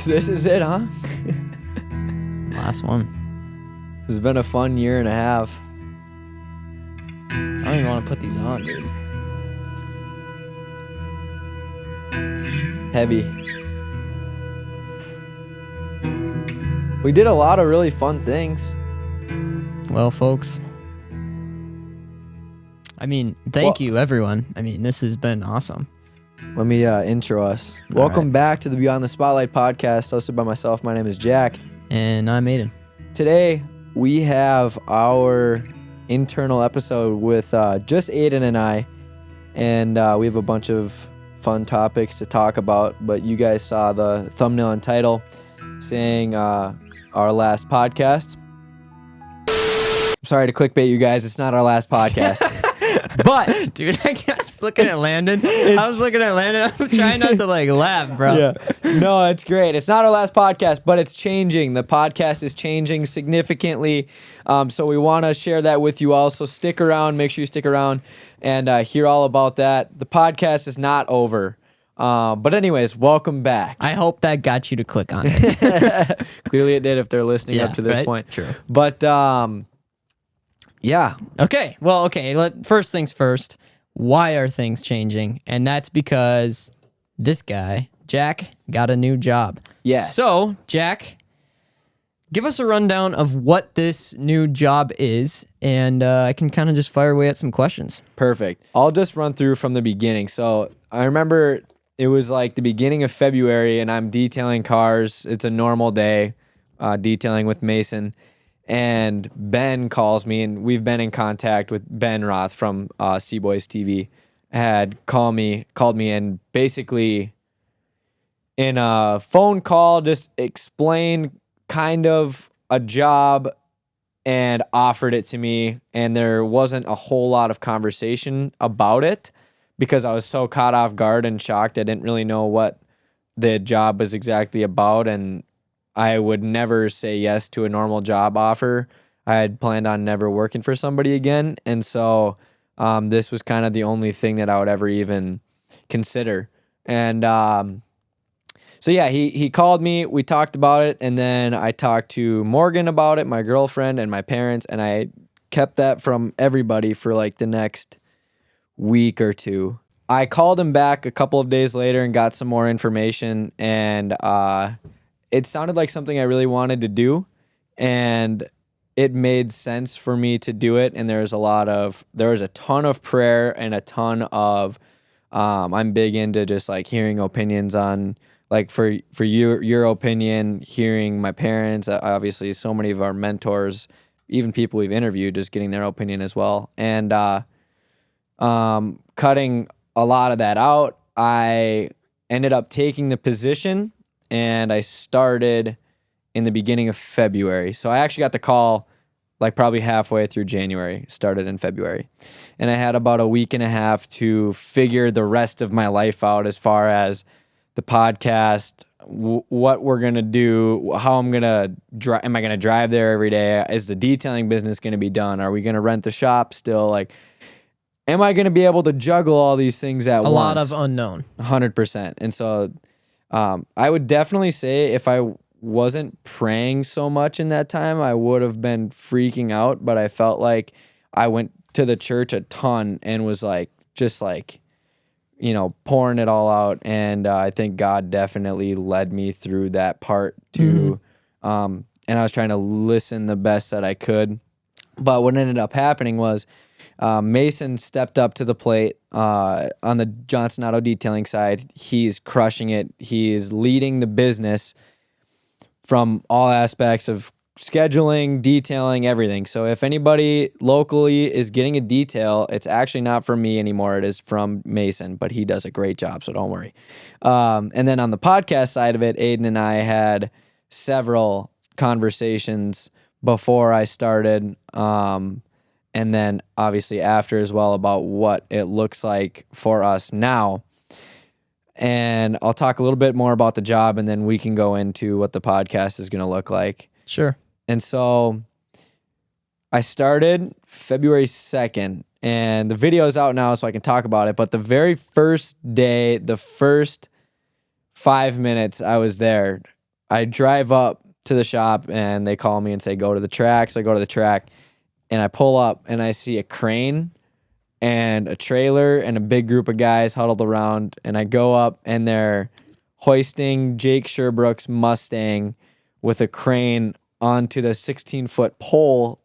This is it, huh? Last one. It's been a fun year and a half. I don't even want to put these on, dude. Heavy. We did a lot of really fun things. Well, folks. I mean, thank you, everyone. I mean, this has been awesome. Let me intro us. Welcome back to the Beyond the Spotlight podcast, hosted by myself. My name is Jack. And I'm Aiden. Today, we have our internal episode with just Aiden and I. And we have a bunch of fun topics to talk about. But you guys saw the thumbnail and title saying our last podcast. I'm sorry to clickbait you guys. It's not our last podcast. But, dude, I was looking at Landon. I'm trying not to, laugh, bro. Yeah. No, it's great. It's not our last podcast, but it's changing. The podcast is changing significantly. So we want to share that with you all. So stick around. Make sure you stick around and hear all about that. The podcast is not over. But anyways, welcome back. I hope that got you to click on it. Clearly it did if they're listening up to this point. True. But, yeah. Okay. Well, first things first. Why are things changing? And that's because this guy, Jack, got a new job. Yes. So, Jack, give us a rundown of what this new job is, and I can kind of just fire away at some questions. Perfect. I'll just run through from the beginning. So I remember it was like the beginning of February, and I'm detailing cars. It's a normal day, detailing with Mason. And Ben calls me, and we've been in contact with Ben Roth from CboysTV. Had called me, and basically in a phone call just explained kind of a job and offered it to me. And there wasn't a whole lot of conversation about it because I was so caught off guard and shocked. I didn't really know what the job was exactly about, and I would never say yes to a normal job offer. I had planned on never working for somebody again. And so this was kind of the only thing that I would ever even consider. And so, yeah, he called me. We talked about it. And then I talked to Morgan about it, my girlfriend and my parents. And I kept that from everybody for the next week or two. I called him back a couple of days later and got some more information. And it sounded like something I really wanted to do, and it made sense for me to do it. And there was a ton of prayer and a ton of, I'm big into just hearing opinions on, for your opinion, hearing my parents, obviously so many of our mentors, even people we've interviewed, just getting their opinion as well. And cutting a lot of that out, I ended up taking the position. And I started in the beginning of February. So I actually got the call probably halfway through January, started in February. And I had about a week and a half to figure the rest of my life out as far as the podcast, what we're going to do, how I'm going to drive. Am I going to drive there every day? Is the detailing business going to be done? Are we going to rent the shop still? Am I going to be able to juggle all these things at once? A lot of unknown. 100%. And so I would definitely say if I wasn't praying so much in that time, I would have been freaking out. But I felt like I went to the church a ton and was pouring it all out. And I think God definitely led me through that part too. And I was trying to listen the best that I could. But what ended up happening was Mason stepped up to the plate on the Johnson Auto Detailing side. He's crushing it. He is leading the business from all aspects of scheduling, detailing, everything. So if anybody locally is getting a detail, it's actually not from me anymore. It is from Mason, but he does a great job, so don't worry. And then on the podcast side of it, Aiden and I had several conversations before I started, and then obviously after as well about what it looks like for us now. And I'll talk a little bit more about the job, and then we can go into what the podcast is going to look like. Sure. And so I started February 2nd, and the video is out now so I can talk about it. But the very first day, the first 5 minutes I was there, I drive up to the shop and they call me and say, go to the track. So I go to the track and I pull up and I see a crane and a trailer and a big group of guys huddled around. And I go up and they're hoisting Jake Sherbrooke's Mustang with a crane onto the 16-foot pole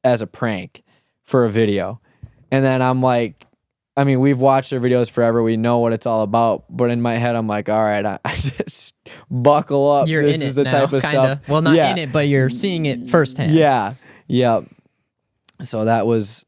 as a prank for a video. And then I'm like, I mean, we've watched their videos forever. We know what it's all about. But in my head, I'm like, all right, I just buckle up. You're this in is it the now, type of kinda. stuff. Well, not in it, but you're seeing it firsthand. Yeah. Yep. So that was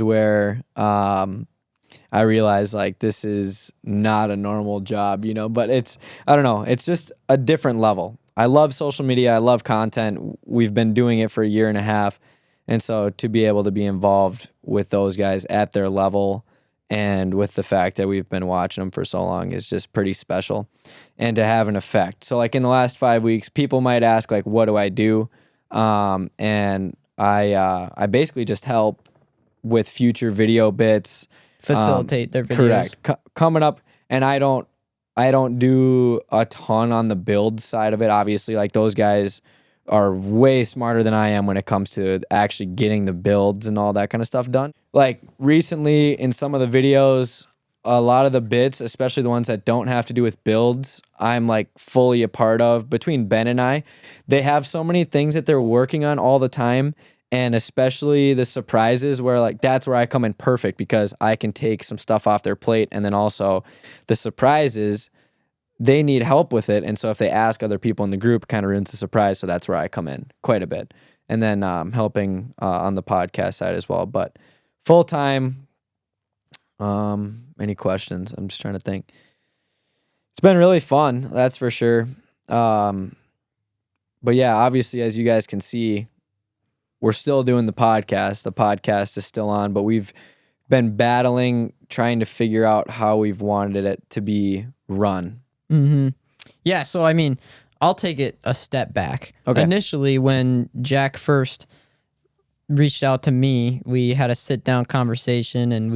where I realized like this is not a normal job, you know, but I don't know, it's just a different level. I love social media. I love content. We've been doing it for a year and a half. And so to be able to be involved with those guys at their level and with the fact that we've been watching them for so long is just pretty special, and to have an effect. So like in the last 5 weeks, people might ask like, what do I do? And I basically just help with future video bits, Facilitate their videos. correct, coming up. And I don't do a ton on the build side of it. Obviously, like those guys are way smarter than I am when it comes to actually getting the builds and all that kind of stuff done. Like recently in some of the videos, a lot of the bits, especially the ones that don't have to do with builds, I'm like fully a part of. Between Ben and I, they have so many things that they're working on all the time. And especially the surprises where like that's where I come in perfect, because I can take some stuff off their plate. And then also the surprises, they need help with it. And so if they ask other people in the group, it kind of ruins the surprise. So that's where I come in quite a bit. And then helping on the podcast side as well. But full time, any questions? I'm just trying to think. It's been really fun, that's for sure. But yeah, obviously, as you guys can see, we're still doing the podcast. The podcast is still on, but we've been battling, trying to figure out how we've wanted it to be run. Mm-hmm. Yeah, so I mean, I'll take it a step back. Okay. Initially, when Jack first reached out to me, we had a sit-down conversation, and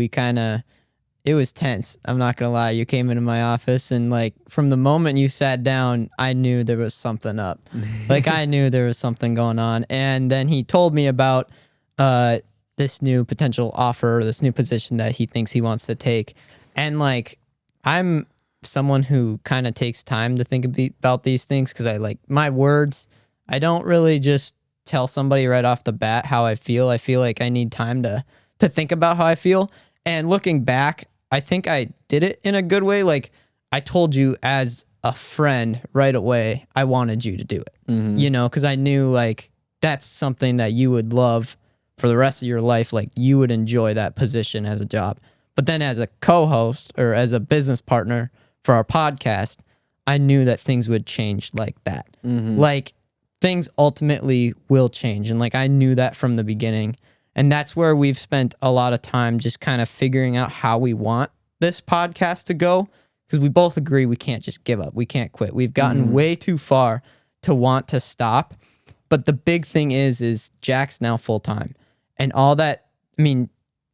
it was tense. I'm not going to lie. You came into my office, and like from the moment you sat down, I knew there was something up. Like I knew there was something going on. And then he told me about this new potential offer, this new position that he thinks he wants to take. And like, I'm someone who kind of takes time to think about these things, because I like my words. I don't really just tell somebody right off the bat how I feel. I feel like I need time to think about how I feel. And looking back, I think I did it in a good way. Like I told you as a friend right away, I wanted you to do it, you know, because I knew like that's something that you would love for the rest of your life. Like you would enjoy that position as a job. But then as a co-host or as a business partner for our podcast, I knew that things would change like that. Like things ultimately will change. And like I knew that from the beginning. And that's where we've spent a lot of time just kind of figuring out how we want this podcast to go, because we both agree we can't just give up. We can't quit. We've gotten way too far to want to stop. But the big thing is Jack's now full-time. And all that, I mean,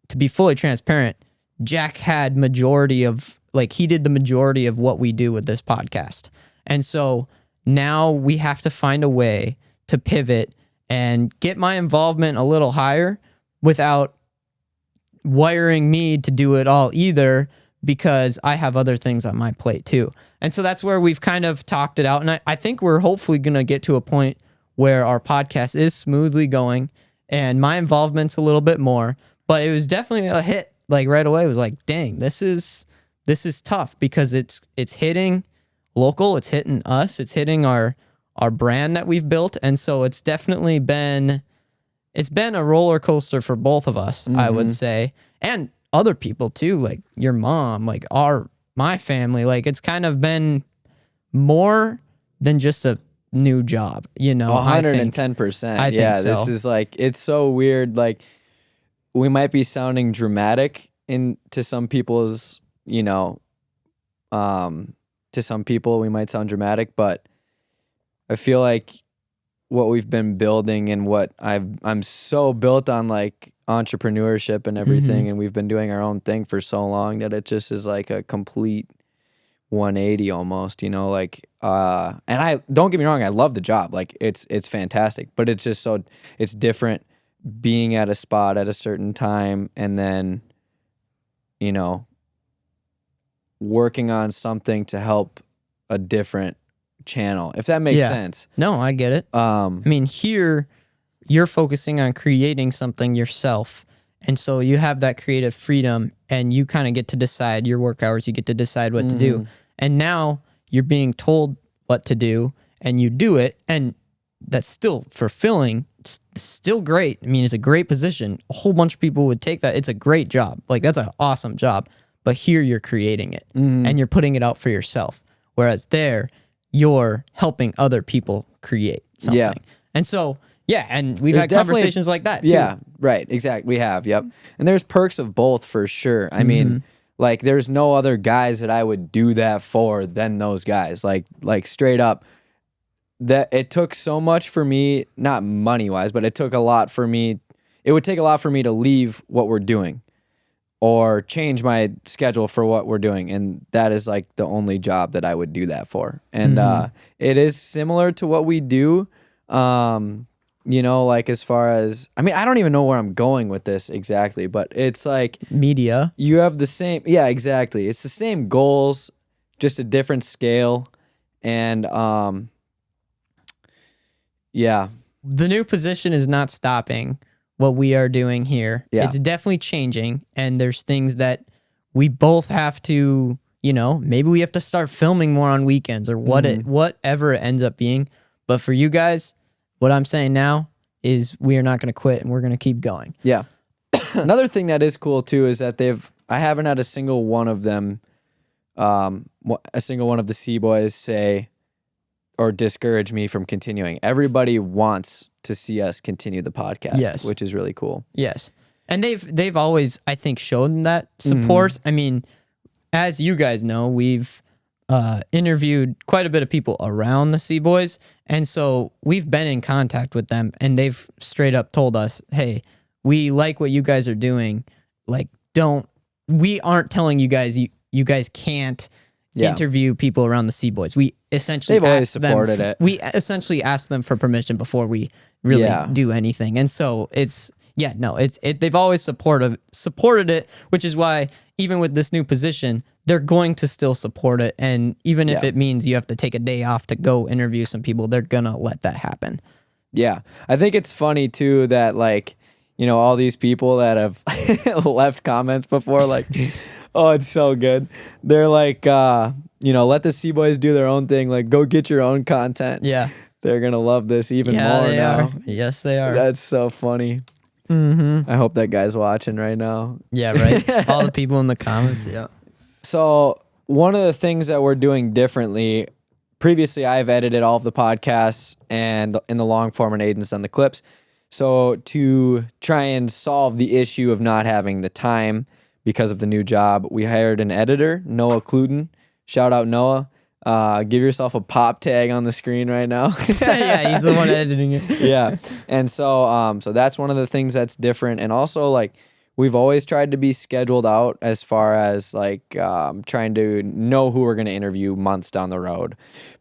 to be fully transparent, Jack had he did the majority of what we do with this podcast. And so now we have to find a way to pivot and get my involvement a little higher without wiring me to do it all either, because I have other things on my plate too. And so that's where we've kind of talked it out. And I think we're hopefully going to get to a point where our podcast is smoothly going and my involvement's a little bit more. But it was definitely a hit. Like right away, it was like, dang, this is tough, because it's hitting local, it's hitting us, it's hitting our brand that we've built. And so it's definitely been a roller coaster for both of us, I would say, and other people too, like your mom, like my family. Like it's kind of been more than just a new job, you know. 110%. I think so. This is like, it's so weird. Like we might be sounding dramatic to some people's, you know, to some people we might sound dramatic, but I feel like what we've been building and what I'm so built on like entrepreneurship and everything, and we've been doing our own thing for so long that it just is like a complete 180 almost, you know, like and I don't get me wrong, I love the job. Like it's fantastic, but it's just so it's different being at a spot at a certain time and then, you know, working on something to help a different channel, if that makes sense. No, I get it. I mean, here you're focusing on creating something yourself. And so you have that creative freedom and you kind of get to decide your work hours. You get to decide what to do. And now you're being told what to do and you do it. And that's still fulfilling. It's still great. I mean, it's a great position. A whole bunch of people would take that. It's a great job. Like, that's an awesome job. But here you're creating it and you're putting it out for yourself. Whereas there, you're helping other people create something. Yeah. And so, yeah, and we've had conversations like that too. Yeah, right, exactly. We have, yep. And there's perks of both for sure. I mean, like there's no other guys that I would do that for than those guys. Like straight up. That it took so much for me, not money-wise, but it took a lot for me. It would take a lot for me to leave what we're doing or change my schedule for what we're doing. And that is like the only job that I would do that for. And it is similar to what we do. You know, like as far as, I mean, I don't even know where I'm going with this exactly, but it's like media. You have the same, yeah, exactly. It's the same goals, just a different scale. And, yeah. The new position is not stopping what we are doing here. Yeah. It's definitely changing. And there's things that we both have to, you know, maybe we have to start filming more on weekends or whatever it ends up being. But for you guys, what I'm saying now is we are not going to quit and we're going to keep going. Yeah. Another thing that is cool too is that I haven't had a single one of them, a single one of the C-Boys say or discourage me from continuing. Everybody wants to see us continue the podcast, which is really cool. Yes. And they've always, I think, shown that support. I mean, as you guys know, we've interviewed quite a bit of people around the C-Boys. And so we've been in contact with them and they've straight up told us, hey, we like what you guys are doing. Like, we aren't telling you guys, you guys can't interview people around the C-Boys. We essentially they've always supported it. We essentially ask them for permission before we really do anything. And so they've always supported it, which is why even with this new position, they're going to still support it. And even if it means you have to take a day off to go interview some people, they're going to let that happen. Yeah. I think it's funny too that like, you know, all these people that have left comments before, like, oh, it's so good. They're like, you know, let the C-Boys do their own thing. Like, go get your own content. Yeah. They're going to love this even more now. Are. Yes, they are. That's so funny. I hope that guy's watching right now. Yeah, right. All the people in the comments. Yeah. So one of the things that we're doing differently, previously I've edited all of the podcasts and in the long form and Aiden's done the clips. So to try and solve the issue of not having the time because of the new job, we hired an editor, Noah Cluten. Shout out Noah. Give yourself a pop tag on the screen right now. Yeah, he's the one editing it. Yeah. And so that's one of the things that's different. And also like we've always tried to be scheduled out as far as like trying to know who we're going to interview months down the road.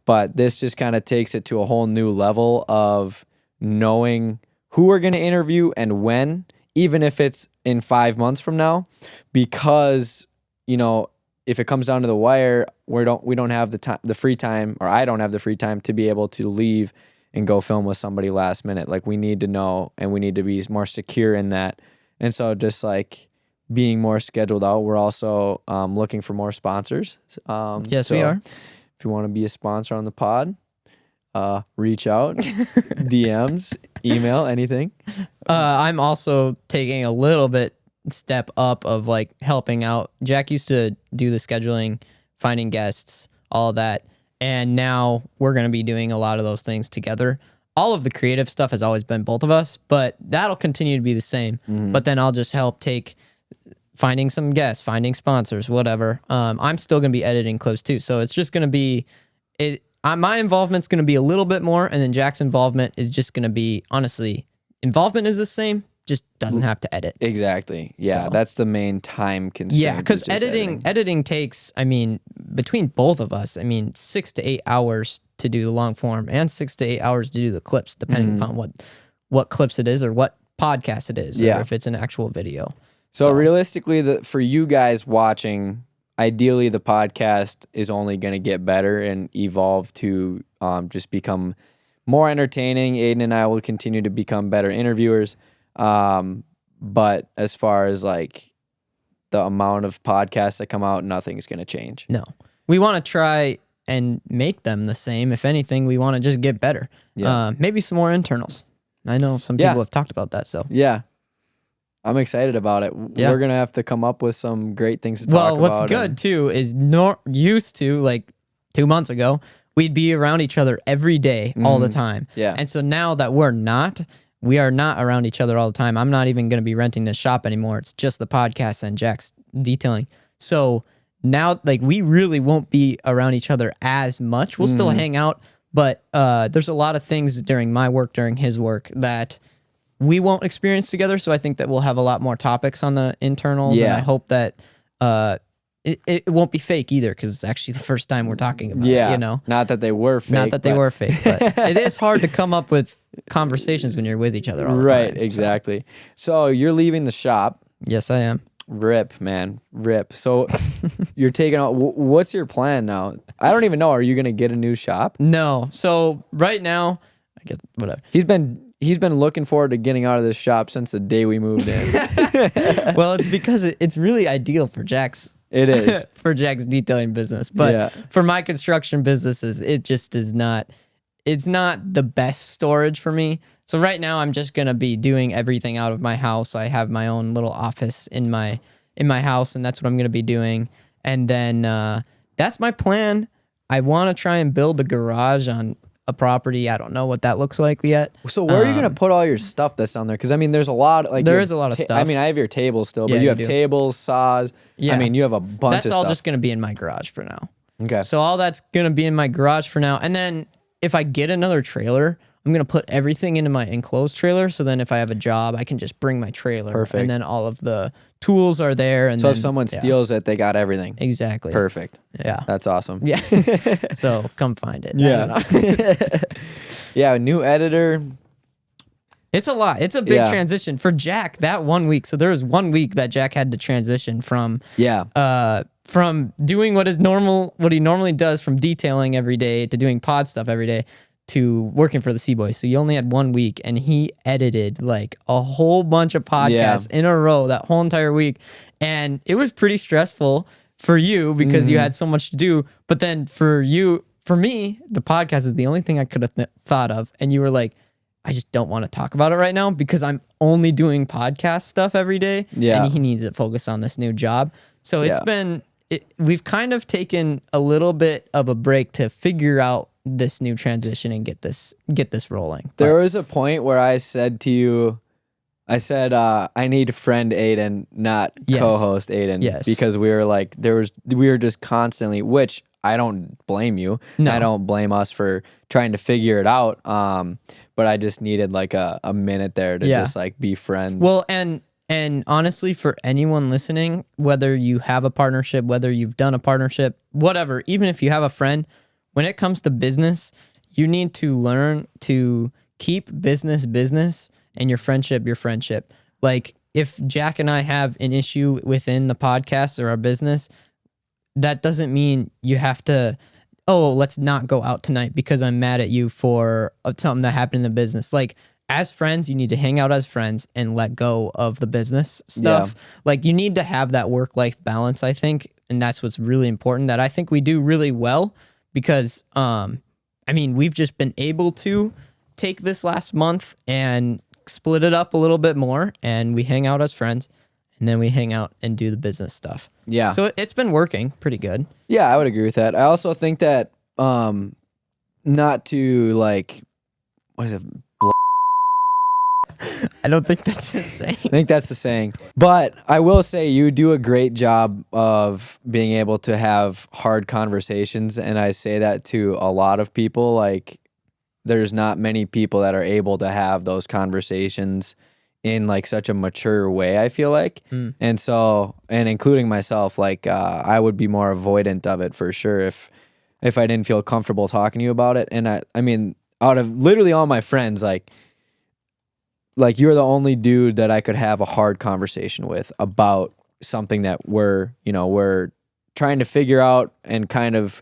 But this just kind of takes it to a whole new level of knowing who we're going to interview and when, even if it's in 5 months from now, because, you know, if it comes down to the wire, we don't have the free time, or I don't have the free time to be able to leave and go film with somebody last minute. Like we need to know, and we need to be more secure in that. And so just like being more scheduled out, we're also looking for more sponsors. Yes, we are. If you want to be a sponsor on the pod, reach out, DMs, email, anything. I'm also taking a little bit step up of like helping out. Jack used to do the scheduling, finding guests, all that. And now we're going to be doing a lot of those things together. All of the creative stuff has always been both of us, but that'll continue to be the same. But then I'll just help take finding some guests, finding sponsors, whatever. I'm still going to be editing clips too. So it's just going to be, my involvement's going to be a little bit more. And then Jack's involvement is just going to be, honestly, involvement is the same. just doesn't have to edit. Exactly. Yeah, So. that's the main time constraint. Yeah, because is just editing takes, I mean, between both of us, I mean, 6 to 8 hours to do the long form and 6 to 8 hours to do the clips, depending upon what clips it is or what podcast it is, or if it's an actual video. So realistically, for you guys watching, ideally the podcast is only going to get better and evolve to just become more entertaining. Aiden and I will continue to become better interviewers. But as far as like the amount of podcasts that come out, nothing's going to change. No. We want to try and make them the same. If anything, we want to just get better. Yeah. Maybe some more internals. I know some people have talked about that. So yeah, I'm excited about it. Yeah. We're going to have to come up with some great things to talk about. Well, what's good too is used to, like 2 months ago, we'd be around each other every day, all the time. Yeah. And so now that we are not around each other all the time. I'm not even going to be renting this shop anymore. It's just the podcast and Jack's detailing. So now, like, we really won't be around each other as much. We'll still hang out, but there's a lot of things during my work, during his work, that we won't experience together. So I think that we'll have a lot more topics on the internals. Yeah. And I hope that it won't be fake either, because it's actually the first time we're talking about it, you know? Not that they were fake. Not that they were fake, but it is hard to come up with conversations when you're with each other all the time. Right, exactly. So you're leaving the shop. Yes, I am. Rip, man. Rip. So you're taking out, what's your plan now? I don't even know. Are you going to get a new shop? No. So right now, I guess whatever. He's been looking forward to getting out of this shop since the day we moved in. Well, it's because it's really ideal for Jack's. It is. For Jack's detailing business. But for my construction businesses, it just is not, it's not the best storage for me. So right now I'm just going to be doing everything out of my house. I have my own little office in my house, and that's what I'm going to be doing. And then that's my plan. I want to try and build a garage on a property. I don't know what that looks like yet. So where are you going to put all your stuff that's on there? Because I mean, there's a lot. Like there is a lot of stuff. I mean, I have your table still, but Yeah, you have do. tables, saws. Yeah. I mean, you have a bunch That's of all stuff. just going to be in my garage for now. Okay. So all that's going to be in my garage for now. And then if I get another trailer, I'm going to put everything into my enclosed trailer. So then if I have a job, I can just bring my trailer. Perfect. And then all of the tools are there. And So then, if someone steals it, they got everything. Exactly. Perfect. Yeah. That's awesome. Yeah. So come find it. Yeah. I don't know. Yeah, a new editor. It's a lot. It's a big transition for Jack that 1 week. So there was 1 week that Jack had to transition from doing what he normally does, from detailing every day to doing pod stuff every day to working for the CBoys. So you only had 1 week, and he edited like a whole bunch of podcasts in a row that whole entire week. And it was pretty stressful for you because you had so much to do. But then for me, the podcast is the only thing I could have thought of. And you were like, I just don't want to talk about it right now because I'm only doing podcast stuff every day. Yeah. And he needs to focus on this new job. So we've kind of taken a little bit of a break to figure out this new transition and get this rolling. There was a point where I said to you, I need friend Aiden, not co-host Aiden. Yes. Because we were just constantly, which I don't blame you. No. I don't blame us for trying to figure it out. But I just needed like a minute there to just like be friends. Well, and honestly, for anyone listening, whether you have a partnership, whether you've done a partnership, whatever, even if you have a friend, when it comes to business, you need to learn to keep business and your friendship. Like if Jack and I have an issue within the podcast or our business, that doesn't mean you have to, let's not go out tonight because I'm mad at you for something that happened in the business. Like as friends, you need to hang out as friends and let go of the business stuff. Yeah. Like you need to have that work-life balance, I think. And that's what's really important that I think we do really well because, we've just been able to take this last month and split it up a little bit more, and we hang out as friends, and then we hang out and do the business stuff. Yeah. So it's been working pretty good. Yeah, I would agree with that. I also think that not to like, what is it? I don't think that's the same. I think that's the saying. But I will say you do a great job of being able to have hard conversations. And I say that to a lot of people. Like, there's not many people that are able to have those conversations in like such a mature way, I feel like. And so, and including myself, like I would be more avoidant of it for sure if I didn't feel comfortable talking to you about it. And I mean, out of literally all my friends, like you're the only dude that I could have a hard conversation with about something that we're trying to figure out and kind of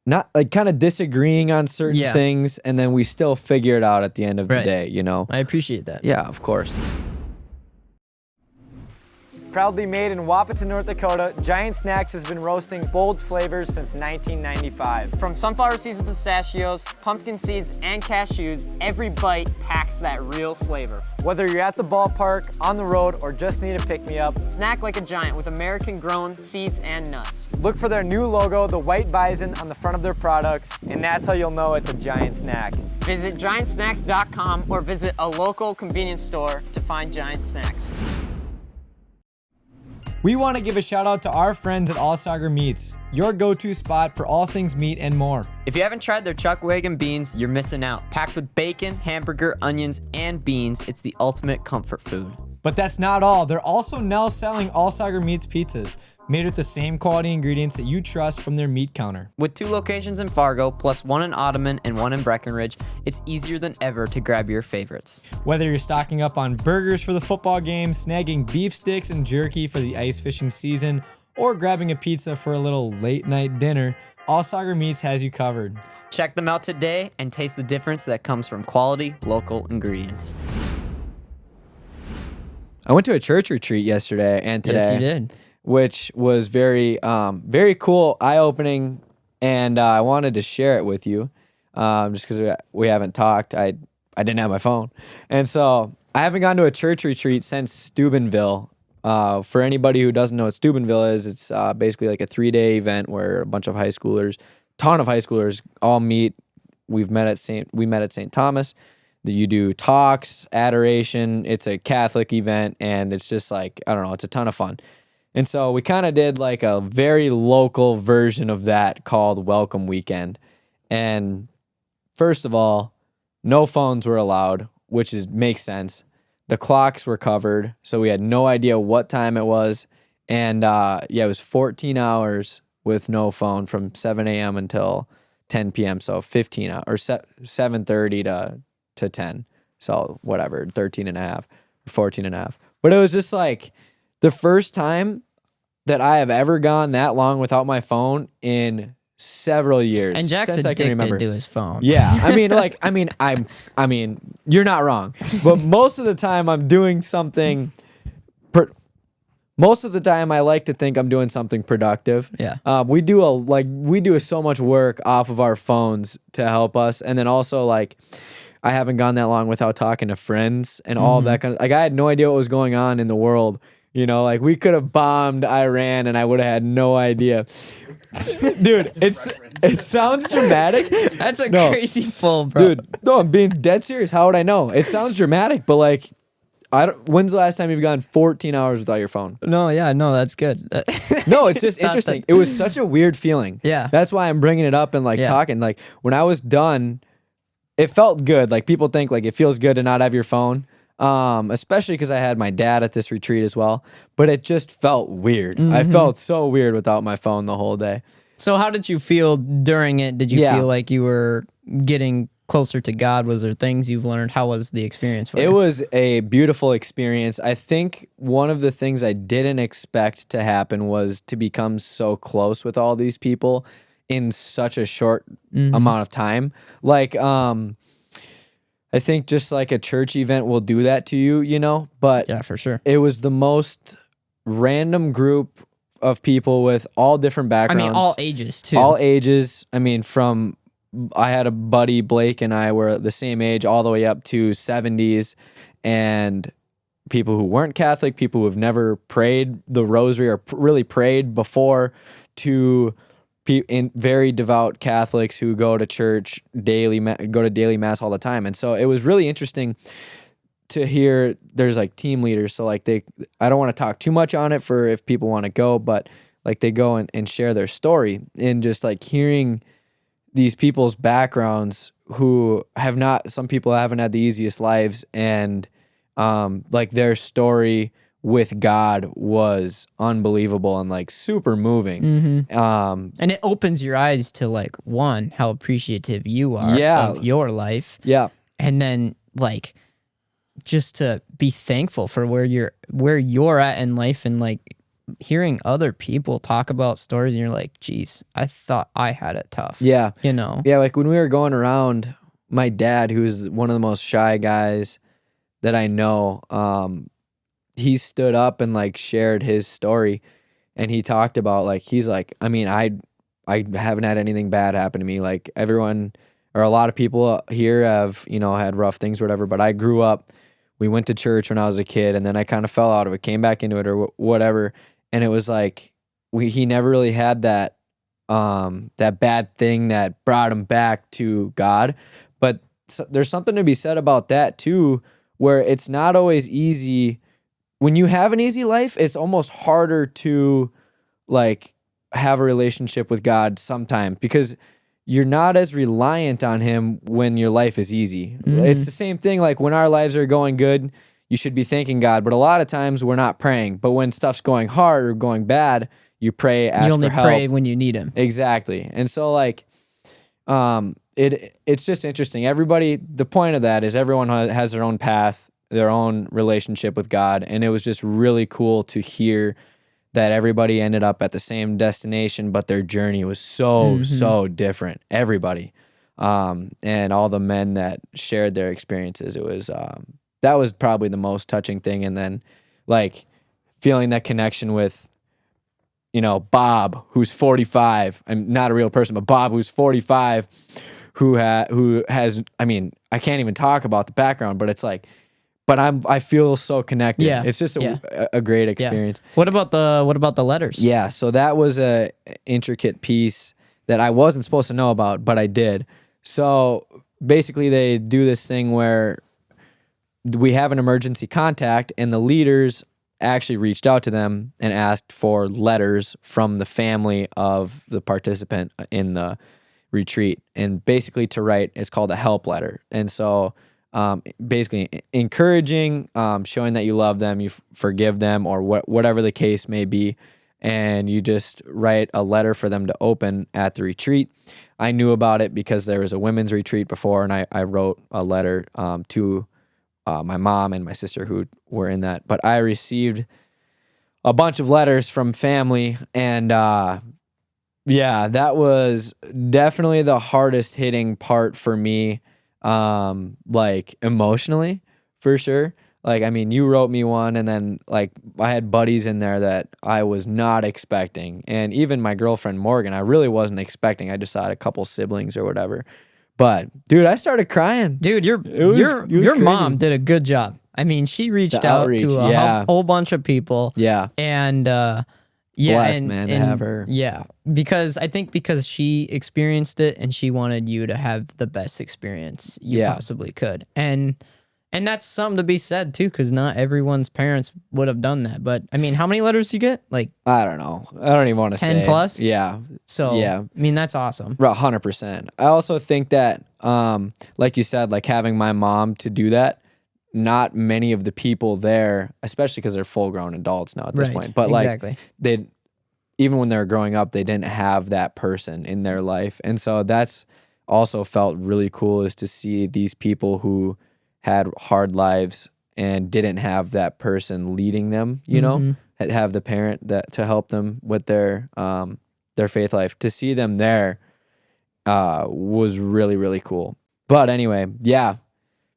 not like kind of disagreeing on certain things, and then we still figure it out at the end of the day, I appreciate that. Yeah, of course. Proudly made in Wahpeton, North Dakota, Giant Snacks has been roasting bold flavors since 1995. From sunflower seeds and pistachios, pumpkin seeds, and cashews, every bite packs that real flavor. Whether you're at the ballpark, on the road, or just need a pick-me-up, snack like a giant with American-grown seeds and nuts. Look for their new logo, the white bison, on the front of their products, and that's how you'll know it's a Giant Snack. Visit giantsnacks.com or visit a local convenience store to find Giant Snacks. We want to give a shout out to our friends at All Sauger Meats, your go-to spot for all things meat and more. If you haven't tried their Chuck Wagon beans, you're missing out. Packed with bacon, hamburger, onions, and beans, it's the ultimate comfort food. But that's not all. They're also now selling All Sauger Meats pizzas, made with the same quality ingredients that you trust from their meat counter. With 2 locations in Fargo, plus 1 in Ottoman and 1 in Breckenridge, it's easier than ever to grab your favorites. Whether you're stocking up on burgers for the football game, snagging beef sticks and jerky for the ice fishing season, or grabbing a pizza for a little late night dinner, All Sauger Meats has you covered. Check them out today and taste the difference that comes from quality local ingredients. I went to a church retreat yesterday and today. Yes, you did. Which was very, very cool, eye-opening, and I wanted to share it with you, just because we haven't talked. I didn't have my phone, and so I haven't gone to a church retreat since Steubenville. For anybody who doesn't know what Steubenville is, it's basically like a 3-day event where a bunch of high schoolers, ton of high schoolers, all meet. We met at St. Thomas. You do talks, adoration. It's a Catholic event, and it's just like, I don't know, it's a ton of fun. And so we kind of did like a very local version of that called Welcome Weekend. And first of all, no phones were allowed, which makes sense. The clocks were covered, so we had no idea what time it was. And it was 14 hours with no phone from 7 a.m. until 10 p.m. So 15 hours, or 7:30 to 10. So whatever, 13 and a half, 14 and a half. But it was just like the first time that I have ever gone that long without my phone in several years. And Jack's since I can remember. addicted to his phone. Yeah, I mean, you're not wrong. But most of the time, I'm doing something. Most of the time, I like to think I'm doing something productive. Yeah. We do so much work off of our phones to help us, and then also like, I haven't gone that long without talking to friends and all of that kind of. Like, I had no idea what was going on in the world. Like we could have bombed Iran and I would have had no idea. Dude, it sounds dramatic. That's a crazy pull, bro. Dude, no, I'm being dead serious. How would I know? It sounds dramatic, but like, when's the last time you've gone 14 hours without your phone? No, that's good. No, it's just interesting. It was such a weird feeling. Yeah. That's why I'm bringing it up and like talking. Like when I was done, it felt good. Like people think like it feels good to not have your phone. Especially because I had my dad at this retreat as well, but it just felt weird. I felt so weird without my phone the whole day. So how did you feel during it? Did you feel like you were getting closer to God? Was there things you've learned? How was the experience for you? It was a beautiful experience. I think one of the things I didn't expect to happen was to become so close with all these people in such a short amount of time. Like, I think just like a church event will do that to you, but yeah, for sure. It was the most random group of people with all different backgrounds. I mean, all ages too. All ages. I mean, I had a buddy, Blake, and I were the same age all the way up to 70s, and people who weren't Catholic, people who have never prayed the rosary or really prayed before, to in very devout Catholics who go to church daily, go to daily mass all the time. And so it was really interesting to hear there's like team leaders. So like I don't want to talk too much on it for if people want to go, but like they go and share their story, and just like hearing these people's backgrounds who have not, some people haven't had the easiest lives, and like their story with God was unbelievable and like super moving. And it opens your eyes to like, one, how appreciative you are Yeah. of your life. Yeah. And then like just to be thankful for where you're at in life, and like hearing other people talk about stories and you're like, geez, I thought I had it tough. Yeah. You know? Yeah, like when we were going around, my dad, who's one of the most shy guys that I know, he stood up and like shared his story, and he talked about like, he's like, I mean, I haven't had anything bad happen to me. Like everyone or a lot of people here have, you know, had rough things or whatever, but I grew up, we went to church when I was a kid, and then I kind of fell out of it, came back into it or whatever. And it was like, he never really had that, that bad thing that brought him back to God. But there's something to be said about that too, where it's not always easy. When you have an easy life, it's almost harder to like have a relationship with God sometimes, because you're not as reliant on him when your life is easy. It's the same thing. Like when our lives are going good, you should be thanking God, but a lot of times we're not praying. But when stuff's going hard or going bad, you pray, ask for help. You only pray when you need him. Exactly. And so like, it's just interesting. Everybody, the point of that is everyone has their own path, their own relationship with God. And it was just really cool to hear that everybody ended up at the same destination, but their journey was so different. Everybody. And all the men that shared their experiences, it was, that was probably the most touching thing. And then like feeling that connection with, you know, Bob, who's 45. I'm not a real person, but Bob, who's 45, who has, I mean, I can't even talk about the background, but it's like, but I feel so connected. Yeah. It's just a great experience. Yeah. What about the letters? Yeah. So that was a intricate piece that I wasn't supposed to know about, but I did. So basically they do this thing where we have an emergency contact, and the leaders actually reached out to them and asked for letters from the family of the participant in the retreat, and basically to write, it's called a help letter. And so basically encouraging, showing that you love them, you forgive them, or whatever the case may be, and you just write a letter for them to open at the retreat. I knew about it because there was a women's retreat before, and I wrote a letter to my mom and my sister who were in that. But I received a bunch of letters from family, and yeah, that was definitely the hardest hitting part for me, like emotionally, for sure. Like, I mean, you wrote me one, and then like I had buddies in there that I was not expecting, and even my girlfriend Morgan, I really wasn't expecting. I just had a couple siblings or whatever. But dude, I started crying. Dude, your crazy. mom did a good job. I mean, she reached out outreach, to a whole bunch of people. Yeah. And Blessed, man, to have her. Yeah, because she experienced it, and she wanted you to have the best experience you possibly could. And that's something to be said too, because not everyone's parents would have done that. But I mean, how many letters did you get? Like, I don't know. I don't even want to say 10 plus? Yeah. So yeah. I mean, that's awesome. 100%. I also think that, like you said, like having my mom to do that, not many of the people there, especially because they're full grown adults now at this point, but like even when they were growing up, they didn't have that person in their life. And so that's also felt really cool, is to see these people who had hard lives and didn't have that person leading them, you know, have the parent that to help them with their faith life. To see them there was really, really cool. But anyway, yeah,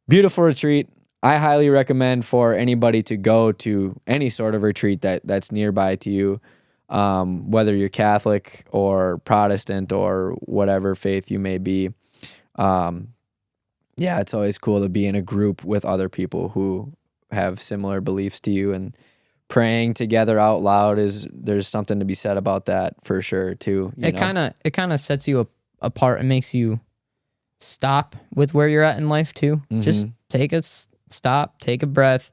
beautiful retreat. I highly recommend for anybody to go to any sort of retreat that's nearby to you, whether you're Catholic or Protestant or whatever faith you may be. Yeah, it's always cool to be in a group with other people who have similar beliefs to you, and praying together out loud there's something to be said about that for sure too. It kind of sets you apart and makes you stop with where you're at in life too. Just take a stop, take a breath,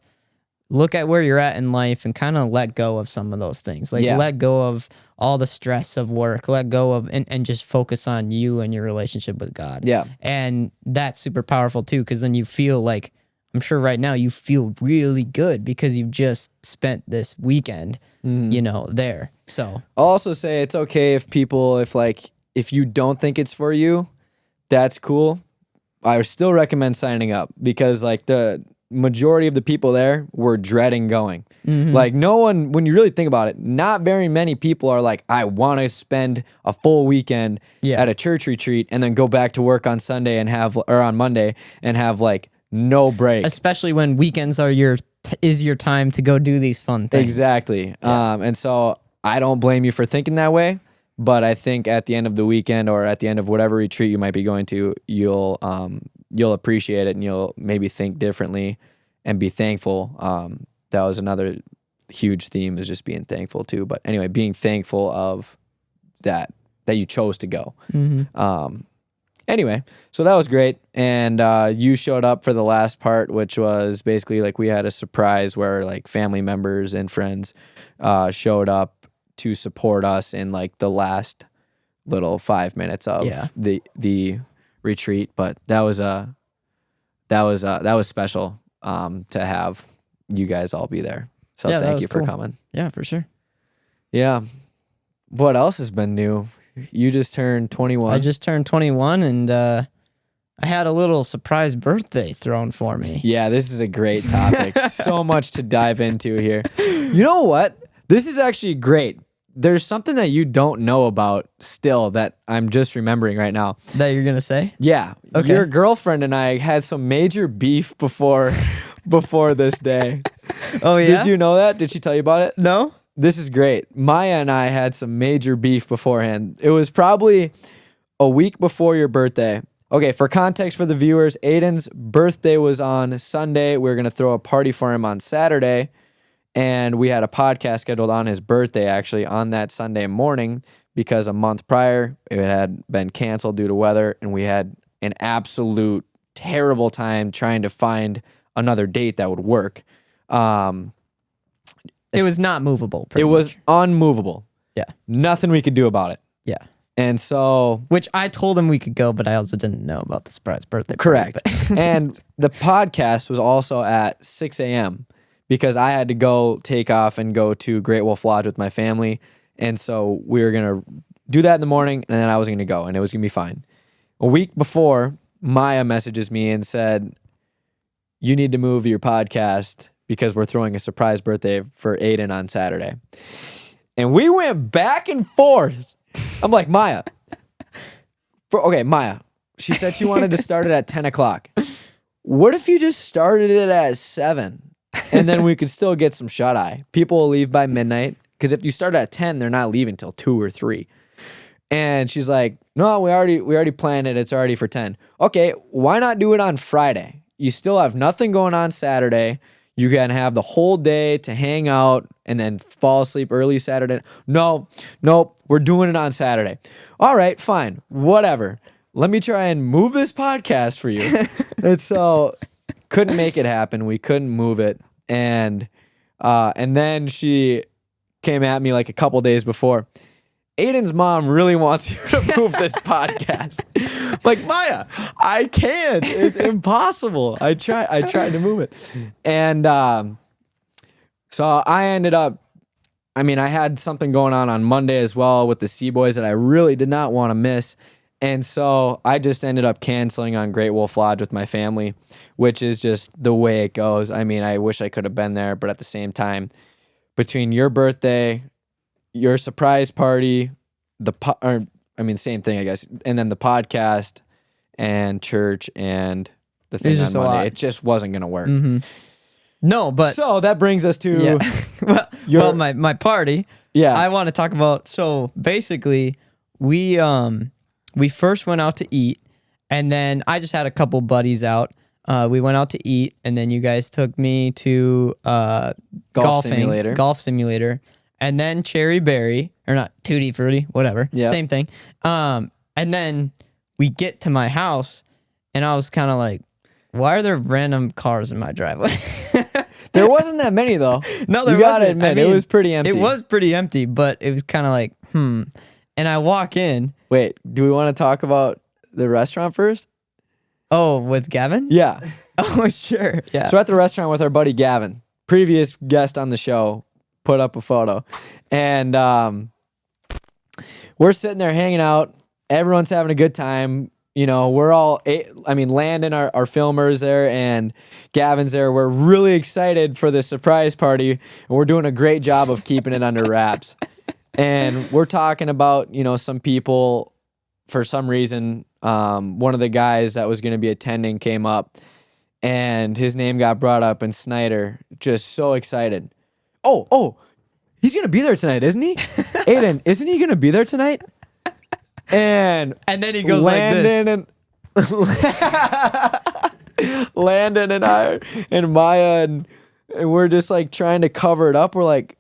look at where you're at in life and kind of let go of some of those things. Like let go of all the stress of work, let go of and just focus on you and your relationship with God. Yeah. And that's super powerful too, because then you feel like, I'm sure right now you feel really good because you've just spent this weekend, you know, there. So I'll also say it's okay if you don't think it's for you, that's cool. I would still recommend signing up because like the majority of the people there were dreading going. Like no one, when you really think about it, not very many people are like, I want to spend a full weekend at a church retreat and then go back to work on Sunday or on Monday and have like no break. Especially when weekends are your time to go do these fun things. Exactly. And so I don't blame you for thinking that way, but I think at the end of the weekend or at the end of whatever retreat you might be going to, you'll appreciate it and you'll maybe think differently and be thankful. That was another huge theme, is just being thankful too. But anyway, being thankful of that you chose to go. Anyway, so that was great. And you showed up for the last part, which was basically like we had a surprise where like family members and friends showed up to support us in like the last little 5 minutes of the retreat. But that was special to have you guys all be there. So thank you for coming. Yeah, for sure. Yeah. What else has been new? You just turned 21. I just turned 21 and I had a little surprise birthday thrown for me. Yeah, this is a great topic. So much to dive into here. You know what? This is actually great. There's something that you don't know about still that I'm just remembering right now. That you're going to say? Yeah. Okay. Your girlfriend and I had some major beef before this day. Oh, yeah? Did you know that? Did she tell you about it? No? This is great. Maya and I had some major beef beforehand. It was probably a week before your birthday. Okay, for context for the viewers, Aiden's birthday was on Sunday. We were going to throw a party for him on Saturday. And we had a podcast scheduled on his birthday, actually, on that Sunday morning, because a month prior, it had been canceled due to weather. And we had an absolute terrible time trying to find another date that would work. It was not movable. It was unmovable. Yeah. Nothing we could do about it. Yeah. And so... Which I told him we could go, but I also didn't know about the surprise birthday party. Correct. And the podcast was also at 6 a.m. because I had to go take off and go to Great Wolf Lodge with my family. And so we were going to do that in the morning, and then I was going to go, and it was going to be fine. A week before, Maya messages me and said, you need to move your podcast because we're throwing a surprise birthday for Aiden on Saturday. And we went back and forth. I'm like, Maya. Maya. She said she wanted to start it at 10 o'clock. What if you just started it at 7? And then we could still get some shut-eye. People will leave by midnight. Because if you start at 10, they're not leaving till 2 or 3. And she's like, no, we already planned it. It's already for 10. Okay, why not do it on Friday? You still have nothing going on Saturday. You can have the whole day to hang out and then fall asleep early Saturday. Nope, we're doing it on Saturday. All right, fine, whatever. Let me try and move this podcast for you. And so couldn't make it happen. We couldn't move it. And then she came at me like a couple days before. Aiden's mom really wants you to move this podcast. Like, Maya, I can't. It's impossible. I tried to move it. And so I ended up, I had something going on Monday as well with the CBoys that I really did not want to miss. And so I just ended up canceling on Great Wolf Lodge with my family, which is just the way it goes. I wish I could have been there, but at the same time, between your birthday, your surprise party, same thing, I guess, and then the podcast and church and the thing on Monday, it just wasn't going to work. Mm-hmm. No, but... So that brings us to... Yeah. My party. Yeah. I want to talk about... So basically, we first went out to eat, and then I just had a couple buddies out. We went out to eat, and then you guys took me to golf simulator, and then Cherry Berry, or not, Tutti Frutti, whatever, same thing. And then we get to my house, and I was kind of like, why are there random cars in my driveway? There wasn't that many though. No, there you gotta wasn't. admit, I it mean, was pretty empty. It was pretty empty, but it was kind of like, And I walk in. Wait, do we want to talk about the restaurant first? Oh, with Gavin? Yeah. Oh, sure. Yeah. So we're at the restaurant with our buddy Gavin, previous guest on the show, put up a photo. And we're sitting there hanging out. Everyone's having a good time. You know, we're all, Landon, our filmer's there, and Gavin's there. We're really excited for this surprise party, and we're doing a great job of keeping it under wraps. And we're talking about, some people, for some reason, one of the guys that was going to be attending came up, and his name got brought up, and Snyder, just so excited. Oh, he's going to be there tonight, isn't he? Aiden, isn't he going to be there tonight? And then he goes Landon like this. Landon and I and Maya and we're just like trying to cover it up. We're like,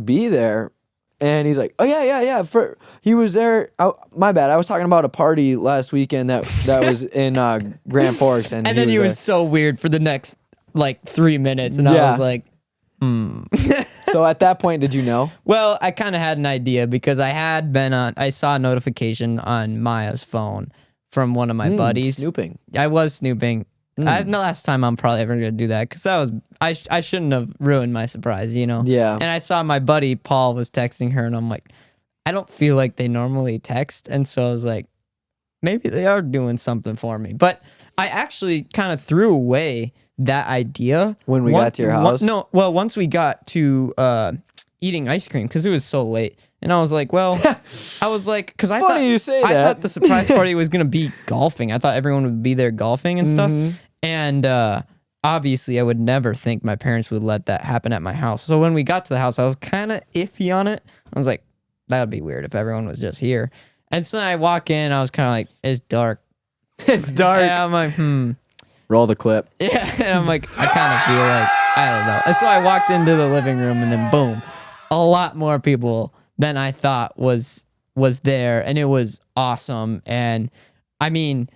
be there. And he's like, oh yeah. He was there. My bad. I was talking about a party last weekend that was in Grand Forks, and then he was so weird for the next like 3 minutes, and I was like, So at that point, did you know? Well, I kind of had an idea because I saw a notification on Maya's phone from one of my buddies. Snooping. I was snooping. The last time I'm probably ever gonna do that because I shouldn't have ruined my surprise, Yeah. And I saw my buddy Paul was texting her, and I'm like, I don't feel like they normally text, and so I was like, maybe they are doing something for me. But I actually kind of threw away that idea when we got to your house. Once we got to eating ice cream because it was so late, and I was like, because I thought the surprise party was gonna be golfing. I thought everyone would be there golfing and stuff, and obviously I would never think my parents would let that happen at my house. So when we got to the house, I was kind of iffy on it. I was like, that would be weird if everyone was just here. And so then I walk in, I was kind of like, it's dark. It's dark. And I'm like, Roll the clip. Yeah, and I'm like, I kind of feel like, I don't know. And so I walked into the living room, and then boom, a lot more people than I thought was there, and it was awesome. And I mean,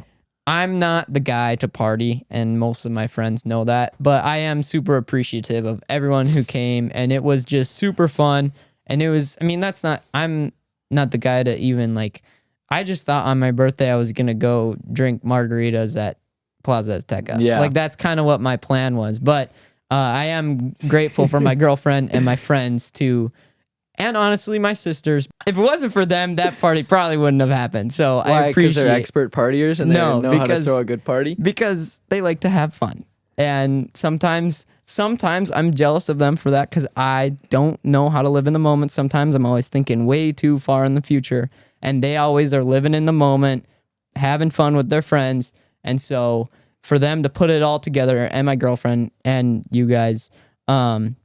I'm not the guy to party, and most of my friends know that, but I am super appreciative of everyone who came, and it was just super fun. And it was, I'm not the guy to even like, I just thought on my birthday I was going to go drink margaritas at Plaza Azteca. Yeah. Like that's kind of what my plan was. But I am grateful for my girlfriend and my friends and honestly my sisters. If it wasn't for them, that party probably wouldn't have happened. So Why? I appreciate Because they're expert partiers and they know how to throw a good party? Because they like to have fun. And sometimes I'm jealous of them for that because I don't know how to live in the moment. Sometimes I'm always thinking way too far in the future. And they always are living in the moment, having fun with their friends. And so for them to put it all together, and my girlfriend and you guys, and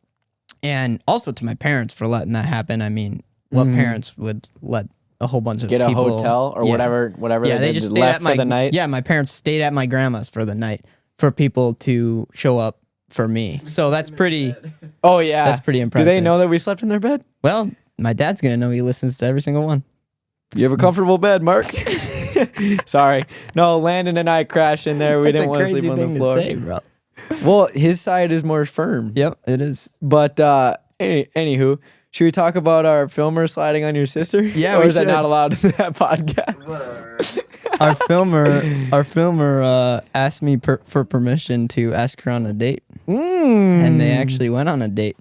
also to my parents for letting that happen. I mean, what parents would let a whole bunch of Get people a hotel or whatever they just stayed left for the night? Yeah, my parents stayed at my grandma's for the night for people to show up for me. So that's pretty. Oh yeah, that's pretty impressive. Do they know that we slept in their bed? Well, my dad's gonna know. He listens to every single one. You have a comfortable bed, Mark. Sorry. No, Landon and I crashed in there. We didn't want to sleep on the floor. To say, bro. Well, his side is more firm. Yep, it is. But anywho, should we talk about our filmer sliding on your sister? Yeah, or we is that should. not allowed in that podcast? Our filmer asked me for permission to ask her on a date, and they actually went on a date.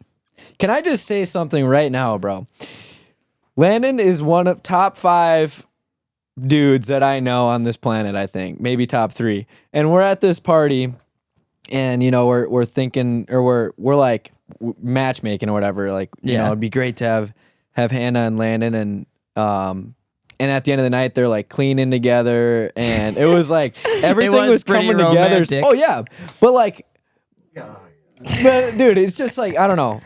Can I just say something right now, bro? Landon is one of top 5 dudes that I know on this planet, I think. Maybe top 3. And we're at this party, and, we're thinking, or we're like matchmaking or whatever. Like, you know, it'd be great to have Hannah and Landon, and at the end of the night, they're like cleaning together, and it was like everything was coming together. Oh, yeah. But like, but, dude, it's just like, I don't know.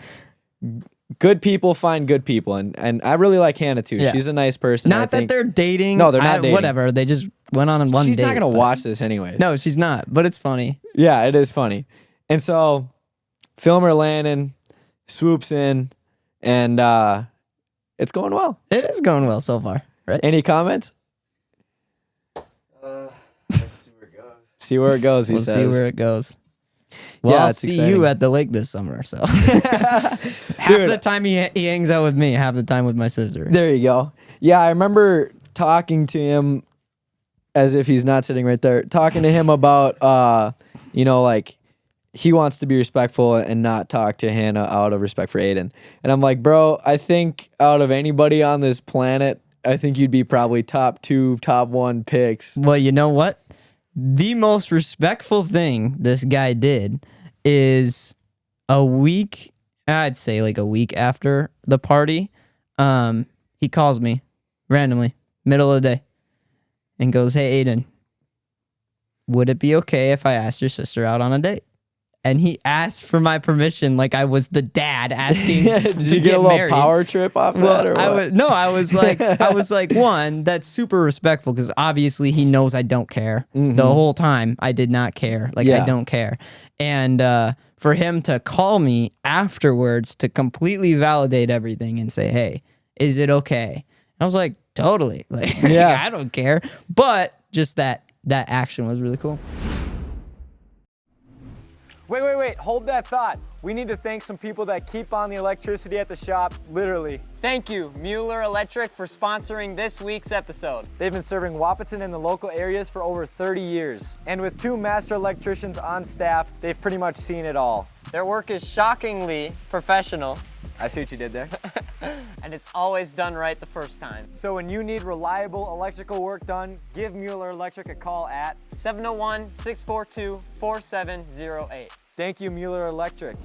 Good people find good people, and I really like Hannah too. Yeah. She's a nice person. Not that they're dating. No, they're not dating. Whatever. They just went on one date. She's not gonna watch this anyway. No, she's not. But it's funny. Yeah, it is funny. And so, filmer Landon swoops in, and it's going well. It is going well so far. Right? Any comments? Let's see where it goes. See where it goes. He says. We'll see where it goes. Well, Yeah, I'll it's see exciting. you at the lake this summer. So half the time he hangs out with me, half the time with my sister. There you go. Yeah, I remember talking to him as if he's not sitting right there, talking to him about, like he wants to be respectful and not talk to Hannah out of respect for Aiden. And I'm like, bro, I think out of anybody on this planet, I think you'd be probably top 2, top 1 picks. Well, you know what? The most respectful thing this guy did is I'd say like a week after the party, he calls me randomly, middle of the day, and goes, "Hey, Aiden, would it be okay if I asked your sister out on a date?" And he asked for my permission, like I was the dad asking Did to you get a get little married. power trip off that, or what? I was like, one, that's super respectful because obviously he knows I don't care. The whole time I did not care. Like Yeah. I don't care. And for him to call me afterwards to completely validate everything and say, "Hey, is it okay?" I was like, totally. Like, Yeah. I don't care. But just that action was really cool. Wait, hold that thought. We need to thank some people that keep on the electricity at the shop, literally. Thank you, Muehler Electric, for sponsoring this week's episode. They've been serving Wahpeton and the local areas for over 30 years. And with 2 master electricians on staff, they've pretty much seen it all. Their work is shockingly professional, I see what you did there. and it's always done right the first time. So when you need reliable electrical work done, give Muehler Electric a call at 701-642-4708. Thank you, Muehler Electric.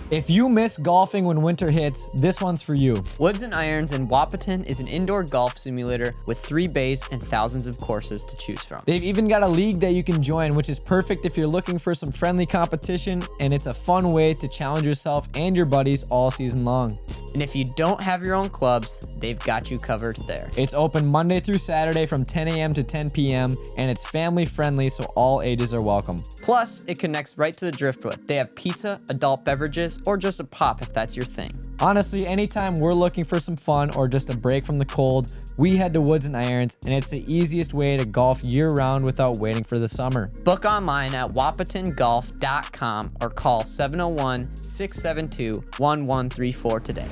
If you miss golfing when winter hits, this one's for you. Woods and Irons in Wahpeton is an indoor golf simulator with 3 bays and thousands of courses to choose from. They've even got a league that you can join, which is perfect if you're looking for some friendly competition, and it's a fun way to challenge yourself and your buddies all season long. And if you don't have your own clubs, they've got you covered there. It's open Monday through Saturday from 10 a.m. to 10 p.m., and it's family friendly, so all ages are welcome. Plus, it connects right to the driftwood. They have pizza, adult beverages, or just a pop if that's your thing. Honestly, anytime we're looking for some fun or just a break from the cold, we head to Woods and Irons, and it's the easiest way to golf year-round without waiting for the summer. Book online at wahpetongolf.com or call 701-672-1134 today.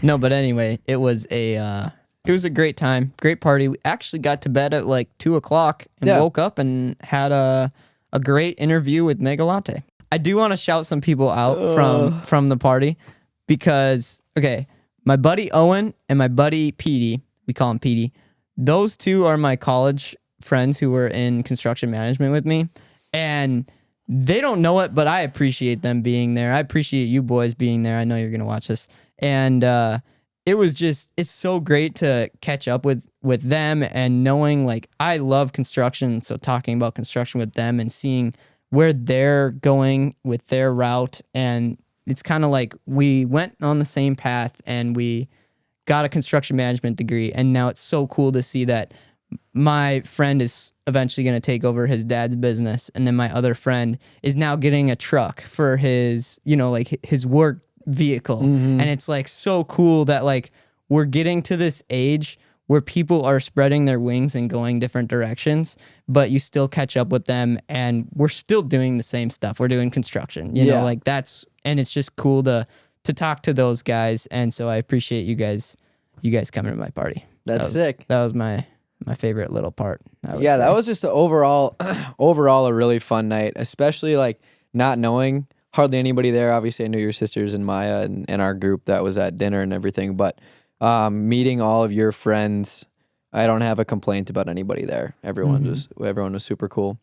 No, but anyway, it was a great time, great party. We actually got to bed at like 2:00 and Yeah. woke up and had a great interview with Mega Latte. I do want to shout some people out from the party because, okay, my buddy Owen and my buddy Petey, we call him Petey, those two are my college friends who were in construction management with me, and they don't know it, but I appreciate them being there. I appreciate you boys being there. I know you're going to watch this. And it's so great to catch up with them and knowing, like, I love construction, so talking about construction with them and seeing where they're going with their route. And it's kind of like we went on the same path and we got a construction management degree. And now it's so cool to see that my friend is eventually going to take over his dad's business. And then my other friend is now getting a truck for his, like his work vehicle. And it's like so cool that like we're getting to this age where people are spreading their wings and going different directions, but you still catch up with them and we're still doing the same stuff. We're doing construction, you know, like and it's just cool to talk to those guys. And so I appreciate you guys coming to my party. That's sick. That was my favorite little part. Yeah, that was just an overall a really fun night, especially like not knowing hardly anybody there. Obviously, I knew your sisters and Maya and our group that was at dinner and everything, but meeting all of your friends, I don't have a complaint about anybody there. Everyone was super cool.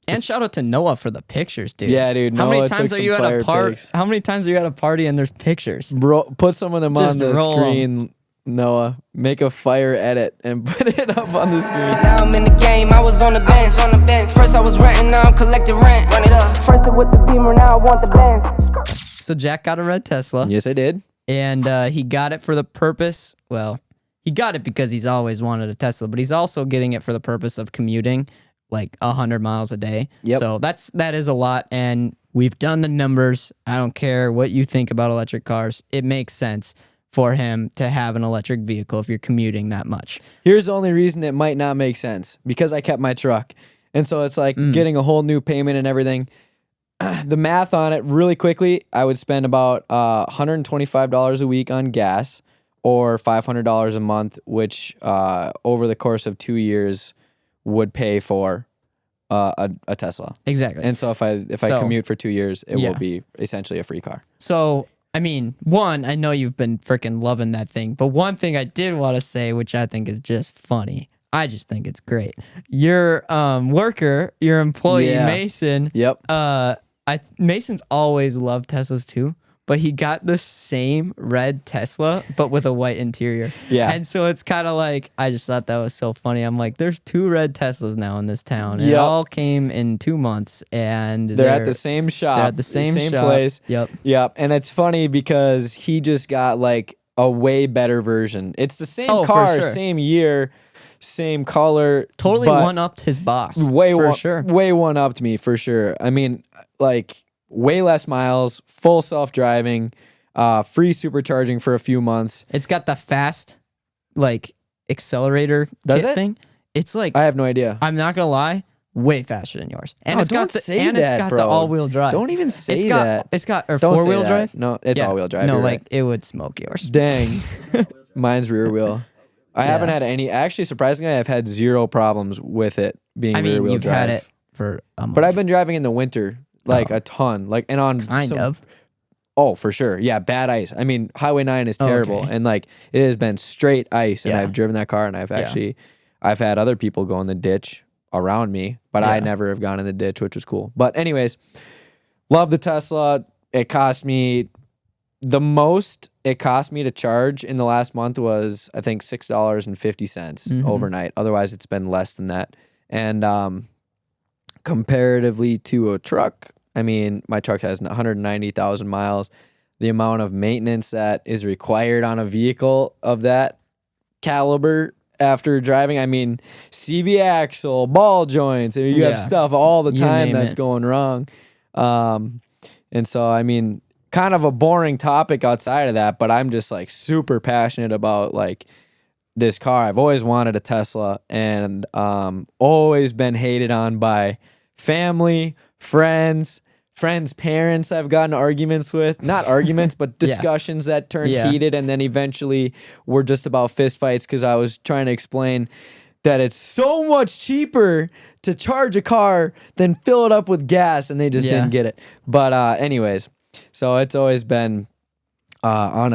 And shout out to Noah for the pictures, dude. Yeah, dude. How many Noah times took are you some at a fire party? pics. How many times are you at a party and there's pictures? Bro, put some of them Just on the roll 'em. screen, Noah. Make a fire edit and put it up on the screen. Now I'm in the game, I was on the bench. First I was renting, now I'm collecting rent. Run it up. First it with the Beamer, now I want the Benz. So Jack got a red Tesla. Yes, I did. And he got it for the purpose, well, he got it because he's always wanted a Tesla, but he's also getting it for the purpose of commuting like 100 miles a day. Yep. So that is a lot, and we've done the numbers. I don't care what you think about electric cars. It makes sense. for him to have an electric vehicle if you're commuting that much. Here's the only reason it might not make sense, because I kept my truck. And so it's like getting a whole new payment and everything. The math on it really quickly, I would spend about $125 a week on gas or $500 a month, which over the course of 2 years would pay for a Tesla. Exactly. And so if I commute for 2 years, it will be essentially a free car. So, I mean, one, I know you've been freaking loving that thing, but one thing I did want to say, which I think is just funny, I just think it's great. Your worker, your employee, Mason. Yep. Mason's always loved Teslas too, but he got the same red Tesla, but with a white interior. Yeah. And so it's kind of like, I just thought that was so funny. I'm like, there's 2 red Teslas now in this town. And it all came in 2 months, and they're at the same shop. They're at the same shop. Place. Yep. Yep. And it's funny because he just got like a way better version. It's the same for car, sure. same year, same color. Totally one-upped his boss. Way one-upped me for sure. I mean, like way less miles, full self-driving, free supercharging for a few months. It's got the fast, like, accelerator thing. It's like, I have no idea. I'm not gonna lie, way faster than yours. And No, it's got don't say the all-wheel drive. Don't even say It's got that. It's got or Don't say four-wheel that. drive. No, it's all-wheel drive. No, you're like right. it would smoke yours. Dang. Mine's rear wheel. I haven't had any. Actually, surprisingly, I've had 0 problems with it being rear wheel you've drive. had it for a month. But I've been driving in the winter, like a ton, like and on kind of. Oh, for sure. Yeah, bad ice. I mean, Highway 9 is terrible, okay. and like it has been straight ice. And Yeah. I've driven that car, and I've had other people go in the ditch around me, but I never have gone in the ditch, which was cool. But anyways, love the Tesla. It cost me the most it cost me to charge in the last month was, I think, $6.50 overnight. Otherwise, it's been less than that. And comparatively to a truck, I mean, my truck has 190,000 miles. The amount of maintenance that is required on a vehicle of that caliber after driving, I mean, CV axle, ball joints, you have stuff all the time that's going wrong. And so, I mean, kind of a boring topic outside of that, but I'm just like super passionate about like this car. I've always wanted a Tesla, and always been hated on by family, friends, parents I've gotten arguments with. Not arguments, but discussions that turned heated, and then eventually were just about fist fights because I was trying to explain that it's so much cheaper to charge a car than fill it up with gas, and they just didn't get it. But anyways, so it's always been on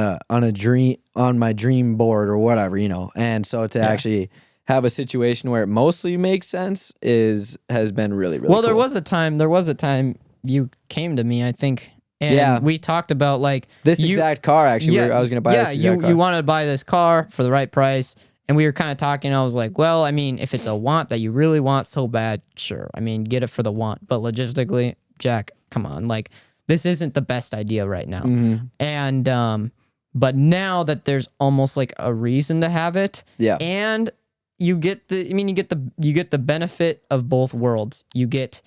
my dream board or whatever, you know. And so to actually have a situation where it mostly makes sense has been really, really well. cool. There was a time you came to me, I think, and we talked about like this exact car. Actually, I was going to buy this exact car. You wanted to buy this car for the right price. And we were kind of talking, and I was like, well, I mean, if it's a want that you really want so bad, sure. I mean, get it for the want. But logistically, Jack, come on. Like, this isn't the best idea right now. And, but now that there's almost like a reason to have it, and you get the benefit of both worlds. You get,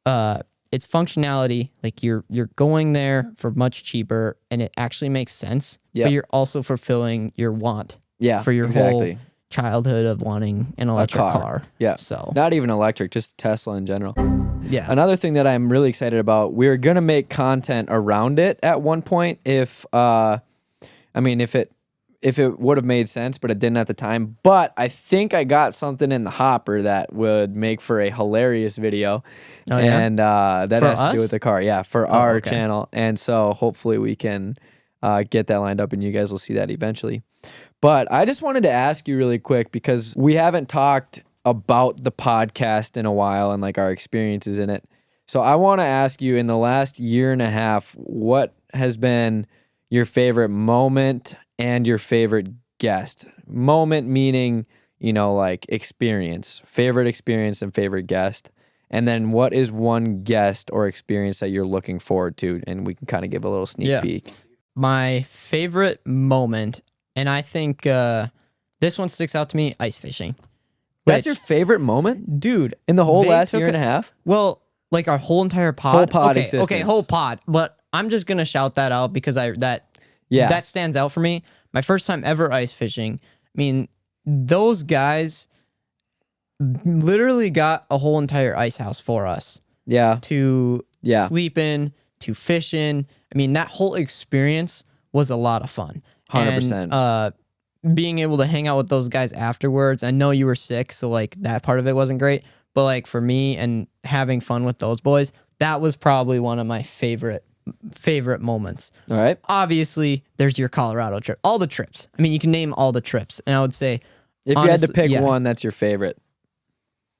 its functionality, like you're going there for much cheaper, and it actually makes sense, but you're also fulfilling your want. For your whole childhood of wanting an electric car. Yeah. So not even electric, just Tesla in general. Yeah. Another thing that I'm really excited about, we're going to make content around it at one point if it would have made sense, but it didn't at the time. But I think I got something in the hopper that would make for a hilarious video. Oh, yeah? And that for has to do us? with the car. Yeah, for our channel. And so hopefully we can get that lined up, and you guys will see that eventually. But I just wanted to ask you really quick, because we haven't talked about the podcast in a while and like our experiences in it. So I want to ask you, in the last year and a half, what has been your favorite moment and your favorite guest? Moment meaning, you know, like favorite experience and favorite guest. And then what is one guest or experience that you're looking forward to? And we can kind of give a little sneak peek. My favorite moment, and I think this one sticks out to me, ice fishing. That's your favorite moment? Dude. In the whole last year and a half? Well, like our whole entire pod. Whole pod existence. Okay, whole pod. But I'm just going to shout that out because that stands out for me. my first time ever ice fishing. I mean, those guys literally got a whole entire ice house for us Yeah. to Yeah. sleep in, to fish in. I mean, that whole experience was a lot of fun. 100%. And, being able to hang out with those guys afterwards. I know you were sick, so like that part of it wasn't great. But like for me and having fun with those boys, that was probably one of my favorite moments. All right. Obviously, there's your Colorado trip. All the trips. I mean, you can name all the trips. And I would say If you had to honestly, pick yeah. one, that's your favorite.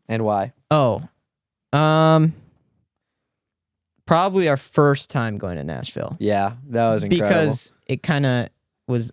And why? Oh. Probably our first time going to Nashville. Yeah, that was incredible. Because it kind of was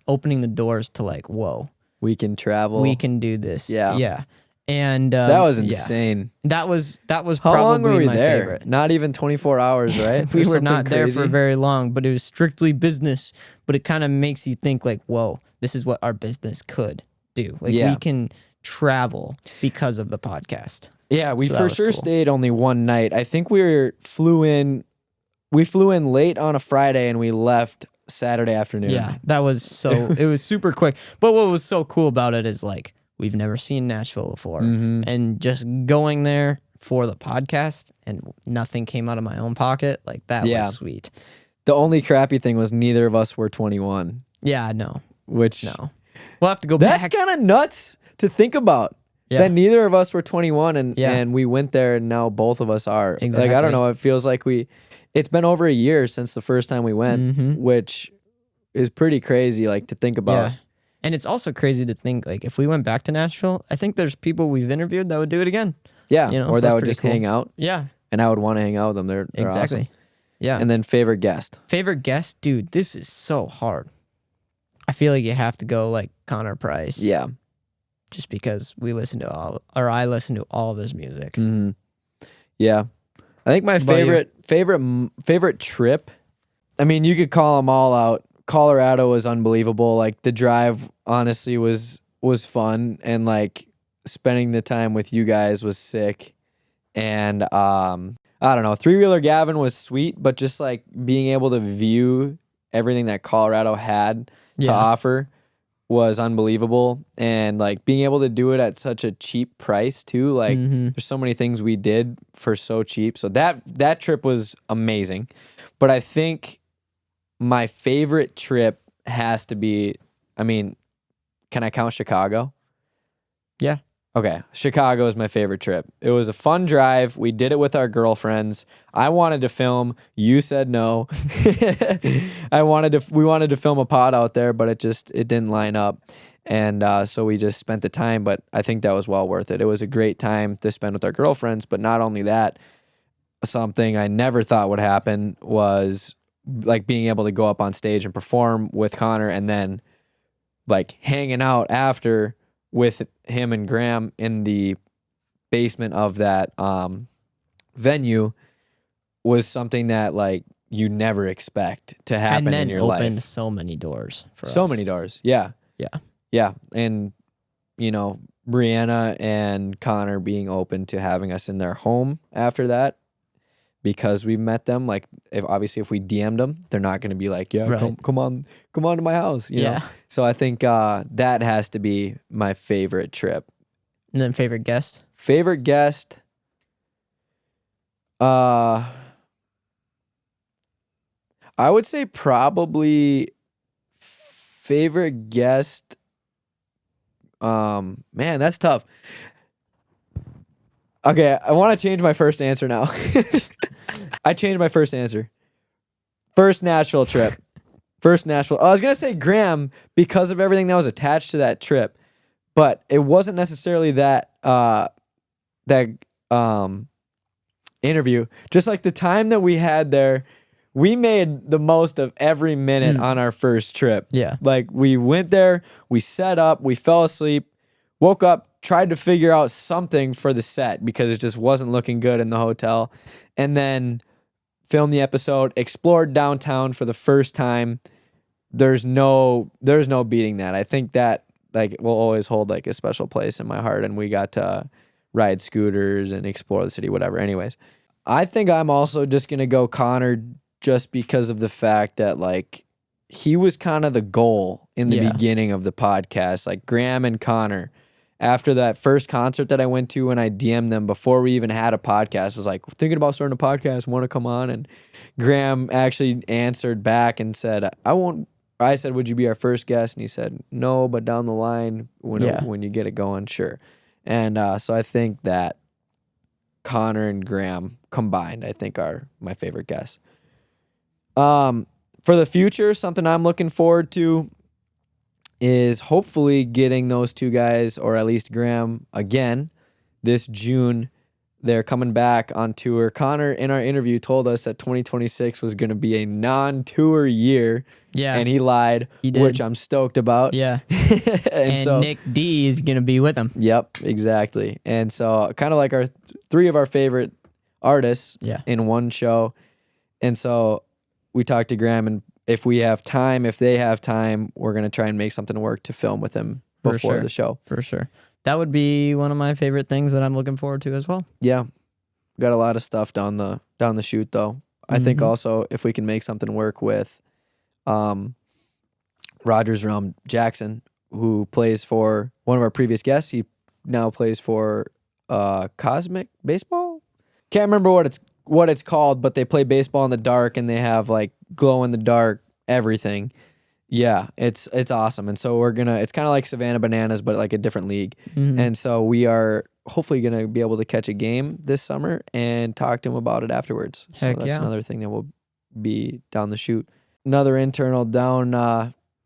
opening the doors to like, whoa, we can travel. we can do this. Yeah. Yeah. And That was yeah. insane. That was How probably long were we my there? favorite. Not even 24 hours, right? We Or were something not there for crazy? very long, but it was strictly business. But it kind of makes you think like, whoa, this is what our business could do. Like Yeah. we can travel because of the podcast. Yeah, we So that for was sure cool. stayed only one night. I think we flew in late on a Friday and we left Saturday afternoon. Yeah, that was it was super quick. But what was so cool about it is like, we've never seen Nashville before. Mm-hmm. And just going there for the podcast and nothing came out of my own pocket, like that Yeah. was sweet. The only crappy thing was neither of us were 21, Yeah, no, which no. We'll have to go that's back. kind of nuts to think about. Yeah. That neither of us were 21 and Yeah. and we went there and now both of us are. Like I Exactly. don't know, it feels like it's been over a year since the first time we went, Mhm. which is pretty crazy like to think about. Yeah. And it's also crazy to think like if we went back to Nashville, I think there's people we've interviewed that would do it again. Yeah, You know, or so that that's would pretty just cool. hang out Yeah, and I would want to hang out with them. They're exactly. awesome. Yeah. And then favorite guest. Favorite guest, dude, this is so hard. I feel like you have to go like Connor Price. Yeah. Just because I listen to all of his music. hmm Yeah, I think my What about you? favorite trip. I mean, you could call them all out. Colorado was unbelievable. Like the drive, honestly, was fun, and like spending the time with you guys was sick. And I don't know, 3-wheeler Gavin was sweet, but just like being able to view everything that Colorado had to Yeah. offer was unbelievable, and like being able to do it at such a cheap price too. Like Mhm. there's so many things we did for so cheap. So that trip was amazing. But I think my favorite trip has to be, I mean, can I count Chicago? Yeah. Okay, Chicago is my favorite trip. It was a fun drive. We did it with our girlfriends. I wanted to film. You said no. We wanted to film a pod out there, but it didn't line up. And so we just spent the time, but I think that was well worth it. It was a great time to spend with our girlfriends, but not only that, something I never thought would happen was like being able to go up on stage and perform with Connor and then like hanging out after with him and Graham in the basement of that venue was something that like you never expect to happen And then in your opened life. so many doors for us. So many doors. Yeah. Yeah. Yeah. And, you know, Brianna and Connor being open to having us in their home after that because we met them. Like, if we DM'd them, they're not going to be like, yeah, Right. come on to my house. You know? Yeah. So I think that has to be my favorite trip. And then favorite guest? Favorite guest? I would say probably favorite guest. Man, that's tough. Okay, I want to change my first answer now. I changed my first answer. First Nashville trip. First Nashville. I was gonna say Graham because of everything that was attached to that trip, but it wasn't necessarily that interview. Just like the time that we had there, we made the most of every minute on our first trip. Yeah. Like we went there, we set up, we fell asleep, woke up, tried to figure out something for the set because it just wasn't looking good in the hotel, and then filmed the episode, explored downtown for the first time. There's no beating that. I think that like will always hold like a special place in my heart, and we got to ride scooters and explore the city, whatever. Anyways, I think I'm also just gonna go Connor just because of the fact that like he was kind of the goal in the Yeah. beginning of the podcast. Like Graham and Connor, after that first concert that I went to, and I DM'd them before we even had a podcast, I was like, thinking about starting a podcast, want to come on? And Graham actually answered back and said, I won't. I said, would you be our first guest? And he said, no, but down the line, when you get it going, sure. And so I think that Connor and Graham combined, I think, are my favorite guests. For the future, something I'm looking forward to is hopefully getting those two guys, or at least Graham, again this June. They're coming back on tour. Connor, in our interview, told us that 2026 was going to be a non-tour year. Yeah. And he lied, He did. which I'm stoked about. Yeah. and so, Nick D is going to be with him. Yep, exactly. And so kind of like our three of our favorite artists in one show. And so we talked to Graham, and if they have time, we're going to try and make something work to film with him before the show. For sure. That would be one of my favorite things that I'm looking forward to as well. Yeah. Got a lot of stuff down the chute though. I think also if we can make something work with Rogers Realm Jackson, who plays for one of our previous guests. He now plays for Cosmic Baseball. Can't remember what it's called, but they play baseball in the dark and they have like glow in the dark everything. Yeah, it's awesome. And so it's kind of like Savannah Bananas, but like a different league. And so we are hopefully going to be able to catch a game this summer and talk to him about it afterwards. So Heck that's yeah. another thing that will be down the chute. Another internal down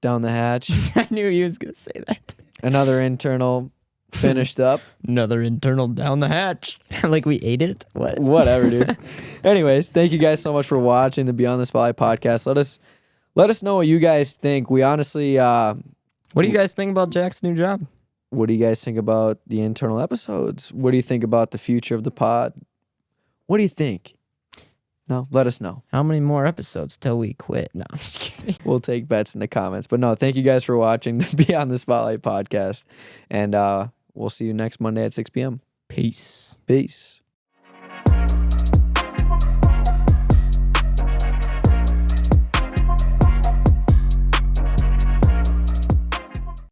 the hatch. I knew he was going to say that. Another internal finished up. Another internal down the hatch. Like we ate it? What? Whatever, dude. Anyways, thank you guys so much for watching the Beyond the Spotlight podcast. Let us know what you guys think. We honestly, What do you guys think about Jack's new job? what do you guys think about the internal episodes? What do you think about the future of the pod? What do you think? No, let us know. How many more episodes till we quit? No, I'm just kidding. We'll take bets in the comments. But no, thank you guys for watching the Beyond the Spotlight podcast. And we'll see you next Monday at 6 p.m. Peace. Peace.